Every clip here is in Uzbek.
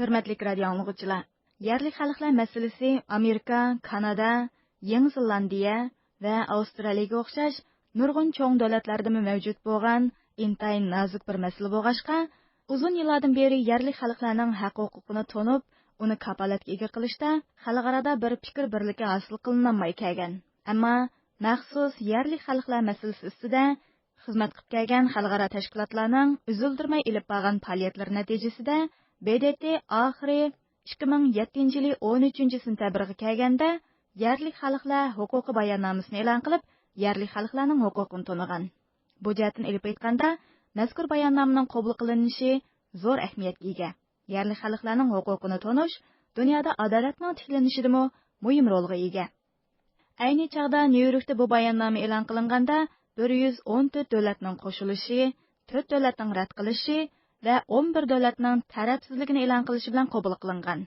Hürmetlik radio anlıqçılar, yerlik xalqlar meselesi Amerika, Kanada, Yeni Zelandiya ve Avustraliyaga o'xshash nurg'un cho'ng davlatlarda mavjud bo'lgan intayin nazik bir masala bo'lg'achqa, uzun yillardan beri yerlik xalqlarning haq-huquqini to'nib, uni kapolatga ega qilishda xalqarada bir fikr birligi hosil qilinmay kelgan. Ammo maxsus yerlik xalqlar masalasi ustida xizmat qilib kelgan xalqaro tashkilotlarning uzildirmay ilib borgan faoliyatlari natijasida BDT oxiri 2007 yili 13 sentabrga kelganda yerlik xalqlar huquqi bayonnomasini e'lon qilib, yerlik xalqlarning huquqini to'nigan. Bu jihatdan ilib aytganda, mazkur bayonnomaning qabul qilinishi zo'r ahamiyatga ega. Yerlik xalqlarning huquqini to'nish dunyoda adolatning tiklanishida muhim rolga ega. Ayni chog'da Nyu-Yorkda bu bayonnoma e'lon qilinganda 114 davlatning qo'shilishi, 4 davlatning rad qilishi va 11 davlatning tarafsizligini e'lon qilishi bilan qabul qilingan.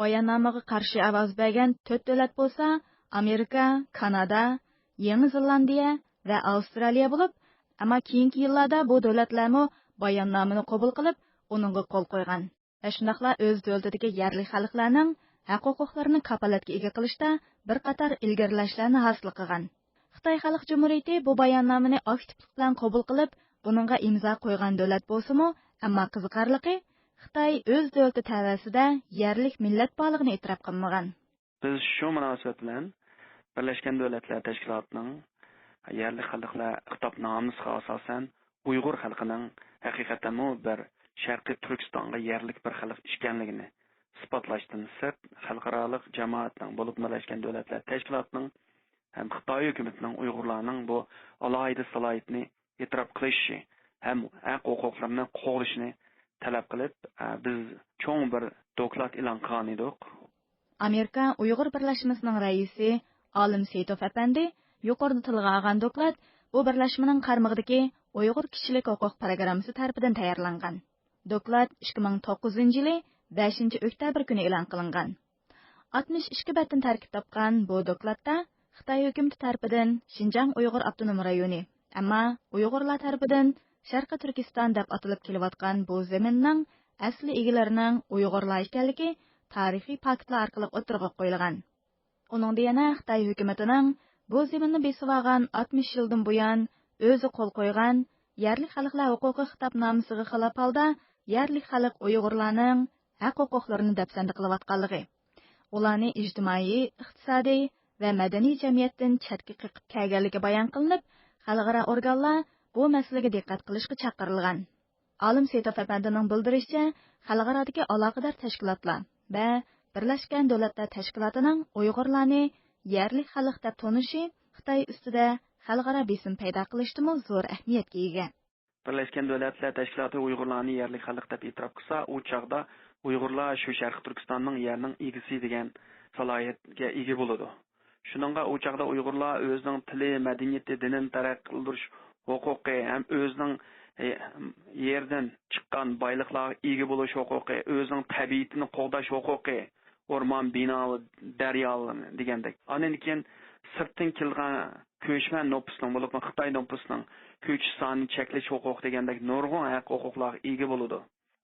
Bayonnomaga qarshi ovoz bergan 4 davlat bo'lsa, Amerika, Kanada, Yeni Zelandiya va Avstraliya bo'lib, ammo keyingi yillarda bu davlatlarmi bayonnomani qabul qilib, uningga qo'l qo'ygan. Va shundaqla o'z davlatidagi yerlik xalqlarning haq-huquqlarini kapolatga ega qilishda bir qator ilgarilashlarni hosil qilgan. Xitoy Xalq Jumhuriyati bu bayonnomani aktivlik bilan qabul qilib, buningga imzo qo'ygan davlat bo'lsa-mu, ammo qiziqarligi Xitoy o'z davlati tavasida yerlik millat borligini e'tirof qilmagan. Biz shu munosabat bilan Birlashgan Davlatlar Tashkilotining yerlik xalqlar xitobnomasiga asosan Uyg'ur xalqining haqiqatan bir Sharqiy Turkistonga yerlik bir xalq ekanligini isbotlashdan sirt xalqaro jamoatning bo'lib Birlashgan Davlatlar Tashkilotining ham Xitoy hukumatining Uyg'urlarning bu alohida salohiyatini e'tirof qilishi ham haq-huquqlarini qo'llashini talab qilib, biz cho'ng bir doklad e'lon qilgan edik. Amerika Uyg'ur birlashmasining raisi Olim Seyitov apandi yuqorida tilga olgan doklad bu birlashmaning qarmog'idagi Uyg'ur kishilik huquq programmasi tarafidan tayyorlangan. Doklad 2009 yili 5-oktyabr kuni e'lon qilingan. 62 betdan tarkib topgan bu dokladda Xitoy hukumati tarafidan Xinjiang Uyg'ur avtonom rayoni, ammo Uyg'urlar tarafidan Sharqiy Turkiston deb atalib kelayotgan bu zaminning asli egalarining Uyg'urlar ekanligi tarixiy faktlar orqali o'tirg'a qo'yilgan. Uningda yana Xitoy hukumatining bu zaminni besib olgan 60 yildan buyon o'zi qo'l qo'ygan yerlik xalqlar huquqi xitobnomasiga xilof holda yerlik xalq Uyg'urlarning haq-huquqlarini dafsanda qilayotganligi, ularni ijtimoiy, iqtisodiy va madaniy jamiyatdan chetga qiqib kelganligi bayon qilinib, xalqaro organlar bu masalaga diqqat qilishga chaqirilgan. Olim Seyitov apandining bildirishicha, xalqarodagi aloqador tashkilotlar va Birlashgan Davlatlar Tashkilotining Uyg'urlarni yerlik xalq deb tonishi Xitoy ustida xalqaro besim paydo qilishdimi zo'r ahamiyatga ega. Birlashgan Davlatlar Tashkiloti Uyg'urlarni yerlik xalq deb e'tirof qilsa, u chaqda Uyg'urlar shu Sharqiy Turkistonning yerning egasi degan salohiyatga ega bo'ladi. Shuningga u chaqda Uyg'urlar o'zining tili, madaniyati, dinini taraqqiy qildirish huquqi ham o'zining yerdan chiqqan boyliqlarga ega bo'lish huquqi, o'zining tabiatini qo'g'dash huquqi, o'rmon, bino, daryo degandek. Anan keyin sirtdan kelgan ko'chman nopusning bo'lib Xitoy nopusining ko'chish sonini cheklash huquqi degandek nurg'un haq-huquqlarga ega bo'ladi.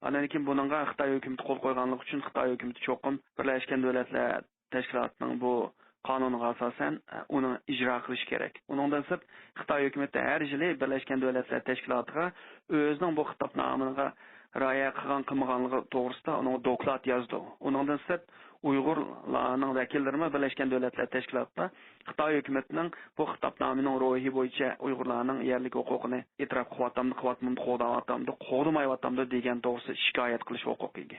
Anan keyin buningga Xitoy hukumati qo'l qo'yganligi uchun Xitoy hukumati cho'qim Birlashgan Davlatlar Tashkilotining bu qonuniga asosan uni ijro qilish kerak. Uningdan sirt Xitoy hukumati har yili Birlashgan Davlatlar Tashkilotiga o'zining bu xitobnomasiga rioya qilmaganligi to'g'risida uning doklad yozdi. Uningdan sirt Uyg'urlarning vakillari Birlashgan Davlatlar Tashkilotida Xitoy hukumatining bu xitobnomaning ro'yi bo'yicha Uyg'urlarning yerlik huquqini e'tirof qilyapti, qo'g'damayapti degan to'g'risida shikoyat qilish huquqiga.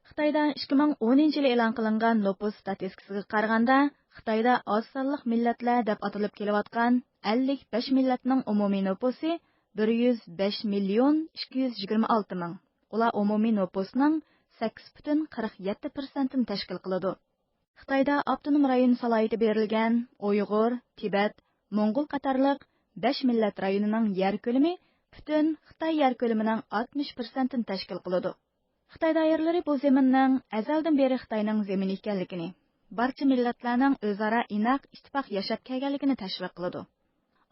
Xitoyda 2010 yili e'lon qilingan nopus statistikasiga qaraganda, Xitoyda oz sonli millatlar deb atalib kelayotgan 55 millatning umumiy nopusi 105 million 226 ming. Ular umumiy nopusning 8,47% tashkil qiladi. Xitoyda avtonom rayon salohiyati berilgan Uyg'ur, Tibet, Mo'ng'ul qatorliq 5 millat rayonining yer ko'lami butun Xitoy yer ko'lamining 60% tashkil qiladi. Xitoy doiralari bu zaminning azaldan beri Xitoyning zamini ekanligini, barcha millatlarning o'zaro inoq ittifoq yashab kelganligini tashviq qiladi.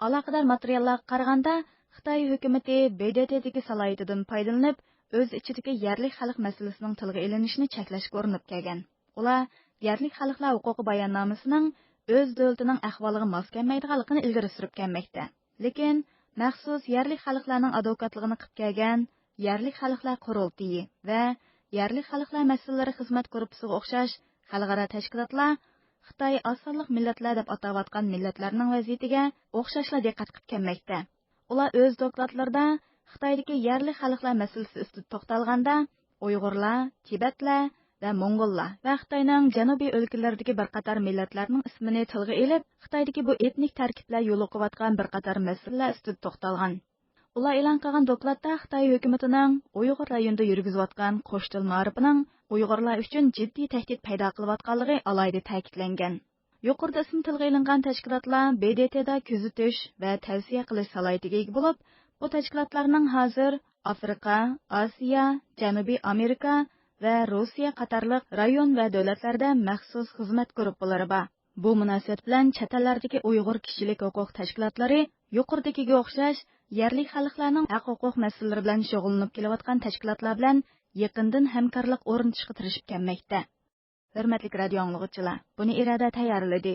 Aloqador materiallarga qaraganda, Xitoy hukumati BDTdagi salohiyatidan foydalanib, o'z ichidagi yerlik xalq masalasining tilga ilinishini cheklashga urinib kelgan. Ular yerlik xalqlar huquqi bayonnomasining o'z davlatining ahvoliga mos kelmaydiganligini ilgari surib kelmoqda. Lekin maxsus yerlik xalqlarning advokatligini qilib kelgan yerlik xalqlar qurultiyi va yerlik xalqlar masalalari xizmat korpusiga o'xshash xalqaro tashkilotlar Xitoy osonliq millatlar deb atayotgan millatlarning vaziyatiga o'xshashla diqqat qilib kelmoqda. Ular o'z dokladlarida Xitoydagi yerlik xalqlar masalasi ustida to'xtalganda Uyg'urlar, Tibetlar va Mongollar va Xitoyning janubiy o'lkalaridagi bir qator millatlarning ismini tilga olib, Xitoydagi bu etnik tarkiblar yo'liqayotgan bir qator masalalar ustida to'xtalgan. Ular e'lon qilgan dokladda Xitoy hukumatining Uyg'ur rayonida yurgizayotgan qo'shtil ma'rifining Uyg'urlar uchun jiddiy tahdid paydo qilayotganligi alohida ta'kidlangan. Yuqorida ismi tilga ilingan tashkilotlar BDTda kuzatish va tavsiya qilish salohiyatiga ega bo'lib, bu tashkilotlarning hozir Afrika, Osiyo, Janubiy Amerika va Rossiya qatorliq rayon va davlatlarda maxsus xizmat guruhlari bor. Bu munosabat bilan chet ellardagi Uyg'ur kishilik huquq tashkilotlari yuqoridagiga o'xshash yerlik xalqlarning haq-huquq masalalari bilan shug'ullanib kelayotgan tashkilotlar bilan yaqindan hamkorlik o'rnatishga tirishib kelmoqda. Hurmatli radio anglovchilar, buni irada tayyorladi